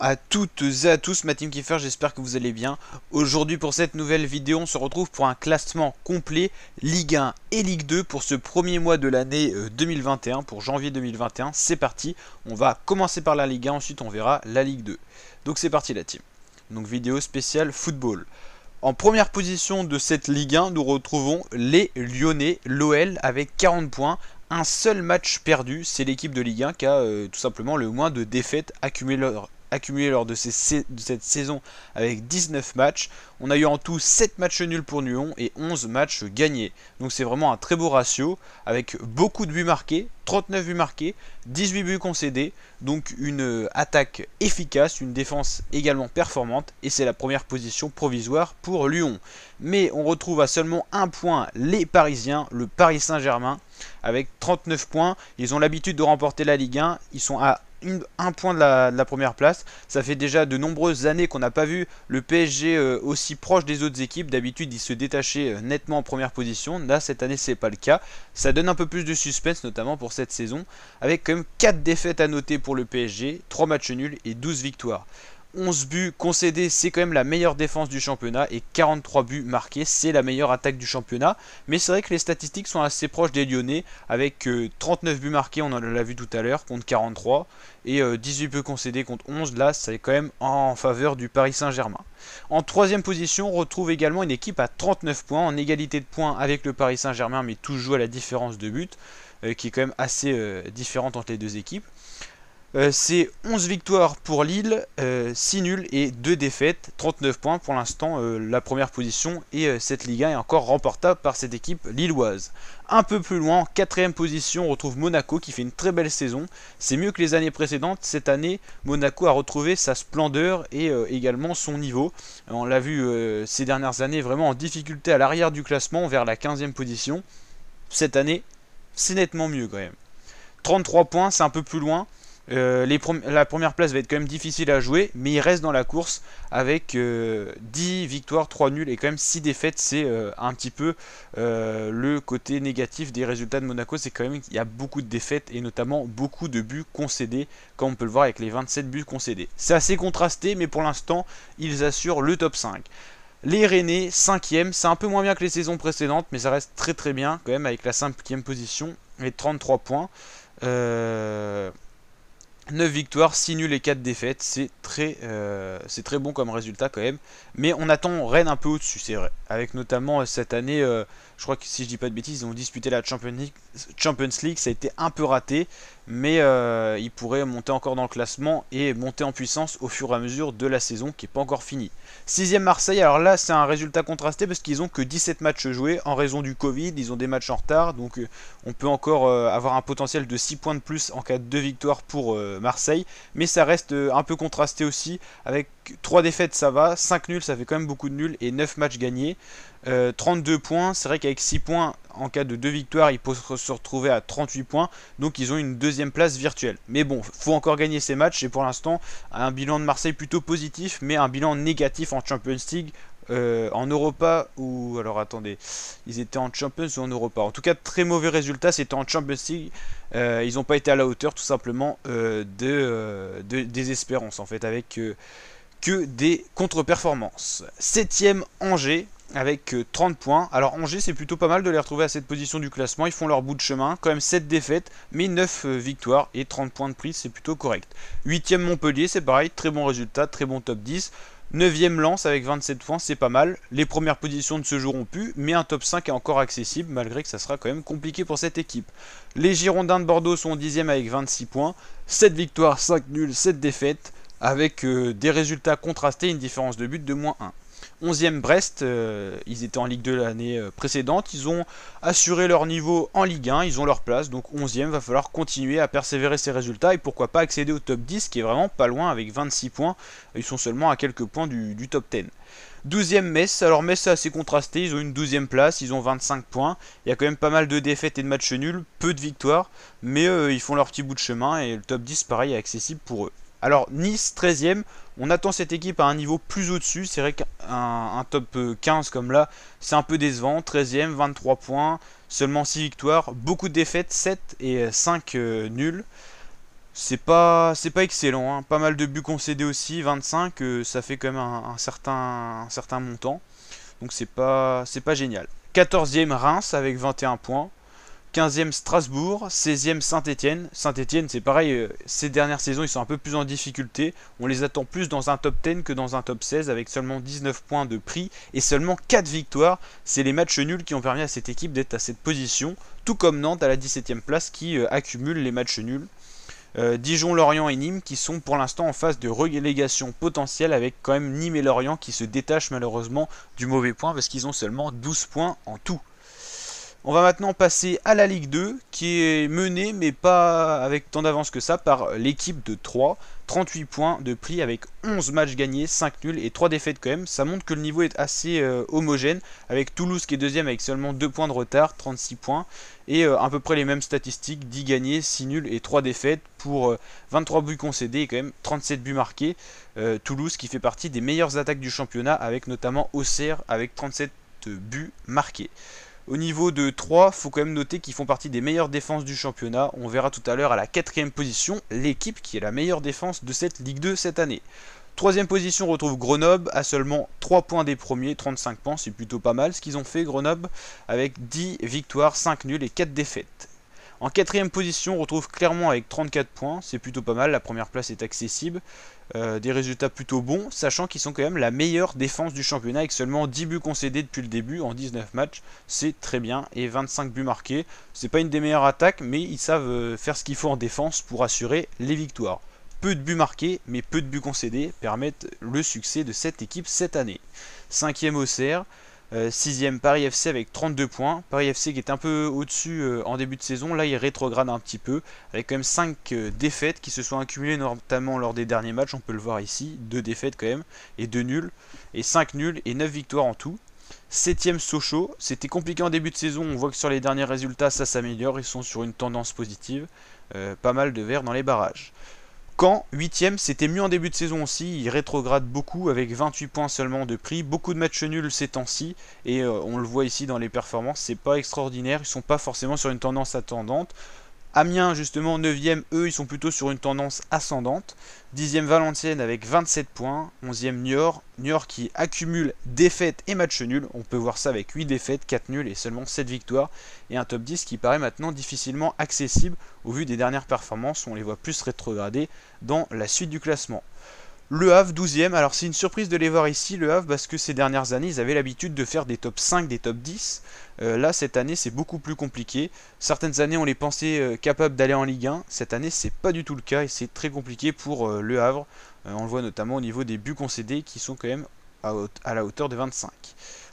à toutes et à tous, ma team Kiefer, j'espère que vous allez bien. Aujourd'hui pour cette nouvelle vidéo, on se retrouve pour un classement complet Ligue 1 et Ligue 2 pour ce premier mois de l'année 2021, pour janvier 2021. C'est parti, on va commencer par la Ligue 1, ensuite on verra la Ligue 2. Donc c'est parti la team. Donc vidéo spéciale football. En première position de cette Ligue 1, nous retrouvons les Lyonnais, l'OL avec 40 points. Un seul match perdu, c'est l'équipe de Ligue 1 qui a tout simplement le moins de défaites accumulées lors de cette saison avec 19 matchs. On a eu en tout 7 matchs nuls pour Lyon et 11 matchs gagnés. Donc c'est vraiment un très beau ratio avec beaucoup de buts marqués, 39 buts marqués, 18 buts concédés. Donc une attaque efficace, une défense également performante et c'est la première position provisoire pour Lyon. Mais on retrouve à seulement un point les Parisiens, le Paris Saint-Germain avec 39 points. Ils ont l'habitude de remporter la Ligue 1, ils sont à un point de la première place. Ça fait déjà de nombreuses années qu'on n'a pas vu le PSG aussi proche des autres équipes. D'habitude il se détachait nettement en première position. Là cette année c'est pas le cas. Ça donne un peu plus de suspense notamment pour cette saison. Avec quand même 4 défaites à noter pour le PSG, 3 matchs nuls et 12 victoires. 11 buts concédés, c'est quand même la meilleure défense du championnat et 43 buts marqués, c'est la meilleure attaque du championnat. Mais c'est vrai que les statistiques sont assez proches des Lyonnais avec 39 buts marqués, on en l'a vu tout à l'heure, contre 43 et 18 buts concédés contre 11. Là, c'est quand même en faveur du Paris Saint-Germain. En troisième position, on retrouve également une équipe à 39 points, en égalité de points avec le Paris Saint-Germain, mais toujours à la différence de but, qui est quand même assez différente entre les deux équipes. C'est 11 victoires pour Lille, 6 nuls et 2 défaites, 39 points pour l'instant, la première position et cette Ligue 1 est encore remportable par cette équipe lilloise. Un peu plus loin, en quatrième position, on retrouve Monaco qui fait une très belle saison. C'est mieux que les années précédentes. Cette année, Monaco a retrouvé sa splendeur et également son niveau. On l'a vu ces dernières années vraiment en difficulté à l'arrière du classement vers la 15e position. Cette année, c'est nettement mieux quand même. 33 points, c'est un peu plus loin. La première place va être quand même difficile à jouer, mais il reste dans la course avec 10 victoires, 3 nuls et quand même 6 défaites. C'est un petit peu le côté négatif des résultats de Monaco, c'est quand même qu'il y a beaucoup de défaites et notamment beaucoup de buts concédés, comme on peut le voir avec les 27 buts concédés. C'est assez contrasté, mais pour l'instant, ils assurent le top 5. Les Rennais, 5e, c'est un peu moins bien que les saisons précédentes, mais ça reste très très bien quand même avec la 5e position et 33 points. 9 victoires, 6 nuls et 4 défaites, c'est très bon comme résultat quand même. Mais on attend Rennes un peu au-dessus, c'est vrai. Avec notamment cette année, je crois que si je dis pas de bêtises, ils ont disputé la Champions League, ça a été un peu raté. Mais ils pourraient monter encore dans le classement et monter en puissance au fur et à mesure de la saison qui n'est pas encore finie. 6e Marseille, alors là c'est un résultat contrasté parce qu'ils ont que 17 matchs joués en raison du Covid, ils ont des matchs en retard, donc on peut encore avoir un potentiel de 6 points de plus en cas de 2 victoires pour Marseille, mais ça reste un peu contrasté aussi, avec 3 défaites ça va, 5 nuls ça fait quand même beaucoup de nuls et 9 matchs gagnés. 32 points, c'est vrai qu'avec 6 points en cas de 2 victoires ils peuvent se retrouver à 38 points, donc ils ont une deuxième place virtuelle. Mais bon, faut encore gagner ces matchs et pour l'instant un bilan de Marseille plutôt positif, mais un bilan négatif en Champions League, en Europa, ou alors attendez, ils étaient en Champions ou en Europa, en tout cas très mauvais résultat, c'était en Champions League. Ils n'ont pas été à la hauteur tout simplement des espérances en fait, avec que des contre-performances. 7e Angers avec 30 points. Alors Angers c'est plutôt pas mal de les retrouver à cette position du classement, ils font leur bout de chemin, quand même 7 défaites mais 9 victoires et 30 points de prise, c'est plutôt correct. 8e Montpellier, c'est pareil, très bon résultat, très bon top 10. 9e Lens avec 27 points, c'est pas mal. Les premières positions ne se joueront plus, mais un top 5 est encore accessible, malgré que ça sera quand même compliqué pour cette équipe. Les Girondins de Bordeaux sont 10e avec 26 points, 7 victoires, 5 nuls, 7 défaites, avec des résultats contrastés, une différence de but de -1. 11e Brest, ils étaient en Ligue 2 l'année précédente, ils ont assuré leur niveau en Ligue 1, ils ont leur place, donc 11e, va falloir continuer à persévérer ces résultats et pourquoi pas accéder au top 10 qui est vraiment pas loin avec 26 points, ils sont seulement à quelques points du top 10. 12e Metz, alors Metz c'est assez contrasté, ils ont une 12e place, ils ont 25 points, il y a quand même pas mal de défaites et de matchs nuls, peu de victoires, mais ils font leur petit bout de chemin et le top 10 pareil est accessible pour eux. Alors Nice 13e, on attend cette équipe à un niveau plus au-dessus, c'est vrai qu'un top 15 comme là, c'est un peu décevant, 13e, 23 points, seulement 6 victoires, beaucoup de défaites, 7 et 5 nuls. c'est pas excellent, hein. Pas mal de buts concédés aussi, 25, ça fait quand même un certain montant. Donc c'est pas génial. 14e Reims avec 21 points. 15e Strasbourg, 16e Saint-Etienne. Saint-Etienne, c'est pareil, ces dernières saisons, ils sont un peu plus en difficulté. On les attend plus dans un top 10 que dans un top 16 avec seulement 19 points de prix et seulement 4 victoires. C'est les matchs nuls qui ont permis à cette équipe d'être à cette position, tout comme Nantes à la 17e place qui accumule les matchs nuls. Dijon, Lorient et Nîmes qui sont pour l'instant en phase de relégation potentielle avec quand même Nîmes et Lorient qui se détachent malheureusement du mauvais point parce qu'ils ont seulement 12 points en tout. On va maintenant passer à la Ligue 2 qui est menée mais pas avec tant d'avance que ça par l'équipe de 3. 38 points de prix avec 11 matchs gagnés, 5 nuls et 3 défaites quand même. Ça montre que le niveau est assez homogène avec Toulouse qui est deuxième avec seulement 2 points de retard, 36 points. Et à peu près les mêmes statistiques, 10 gagnés, 6 nuls et 3 défaites pour 23 buts concédés et quand même 37 buts marqués. Toulouse qui fait partie des meilleures attaques du championnat avec notamment Auxerre avec 37 buts marqués. Au niveau de 3, il faut quand même noter qu'ils font partie des meilleures défenses du championnat. On verra tout à l'heure à la 4e position, l'équipe qui est la meilleure défense de cette Ligue 2 cette année. 3e position, on retrouve Grenoble à seulement 3 points des premiers, 35 points, c'est plutôt pas mal ce qu'ils ont fait Grenoble, avec 10 victoires, 5 nuls et 4 défaites. En 4e position, on retrouve Clermont avec 34 points, c'est plutôt pas mal, la première place est accessible. Des résultats plutôt bons, sachant qu'ils sont quand même la meilleure défense du championnat avec seulement 10 buts concédés depuis le début en 19 matchs, c'est très bien, et 25 buts marqués. C'est pas une des meilleures attaques, mais ils savent faire ce qu'il faut en défense pour assurer les victoires. Peu de buts marqués, mais peu de buts concédés permettent le succès de cette équipe cette année. 5e Auxerre. 6e Paris FC avec 32 points. Paris FC qui est un peu au-dessus en début de saison. Là, il rétrograde un petit peu avec quand même 5 défaites qui se sont accumulées notamment lors des derniers matchs. On peut le voir ici. 2 défaites quand même et 2 nuls. Et 5 nuls et 9 victoires en tout. 7e Sochaux. C'était compliqué en début de saison. On voit que sur les derniers résultats, ça s'améliore. Ils sont sur une tendance positive. Pas mal de verts dans les barrages. Caen, 8ème, c'était mieux en début de saison aussi, il rétrograde beaucoup avec 28 points seulement de prix, beaucoup de matchs nuls ces temps-ci, et on le voit ici dans les performances, c'est pas extraordinaire, ils sont pas forcément sur une tendance ascendante. Amiens justement 9ème, eux ils sont plutôt sur une tendance ascendante. 10ème Valenciennes avec 27 points. 11ème Niort. Niort qui accumule défaites et matchs nuls. On peut voir ça avec 8 défaites, 4 nuls et seulement 7 victoires. Et un top 10 qui paraît maintenant difficilement accessible au vu des dernières performances. On les voit plus rétrograder dans la suite du classement. Le Havre 12ème, alors c'est une surprise de les voir ici, le Havre, parce que ces dernières années, ils avaient l'habitude de faire des top 5, des top 10. Là, cette année, c'est beaucoup plus compliqué. Certaines années, on les pensait capables d'aller en Ligue 1. Cette année, c'est pas du tout le cas et c'est très compliqué pour le Havre. On le voit notamment au niveau des buts concédés qui sont quand même à la hauteur de 25.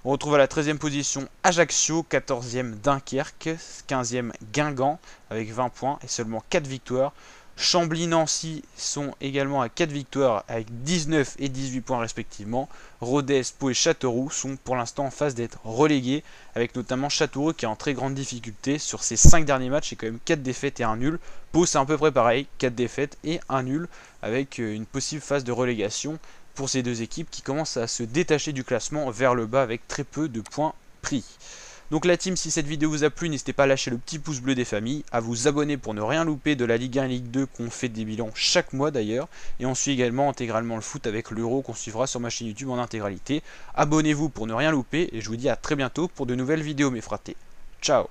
On retrouve à la 13e position Ajaccio, 14e Dunkerque, 15e Guingamp avec 20 points et seulement 4 victoires. Chambly-Nancy sont également à 4 victoires avec 19 et 18 points respectivement. Rodez, Pau et Châteauroux sont pour l'instant en phase d'être relégués, avec notamment Châteauroux qui est en très grande difficulté sur ses 5 derniers matchs, c'est quand même 4 défaites et 1 nul. Pau c'est à peu près pareil, 4 défaites et 1 nul, avec une possible phase de relégation pour ces deux équipes qui commencent à se détacher du classement vers le bas avec très peu de points pris. Donc la team, si cette vidéo vous a plu, n'hésitez pas à lâcher le petit pouce bleu des familles, à vous abonner pour ne rien louper de la Ligue 1 et Ligue 2 qu'on fait des bilans chaque mois d'ailleurs. Et on suit également intégralement le foot avec l'Euro qu'on suivra sur ma chaîne YouTube en intégralité. Abonnez-vous pour ne rien louper et je vous dis à très bientôt pour de nouvelles vidéos mes fratés. Ciao.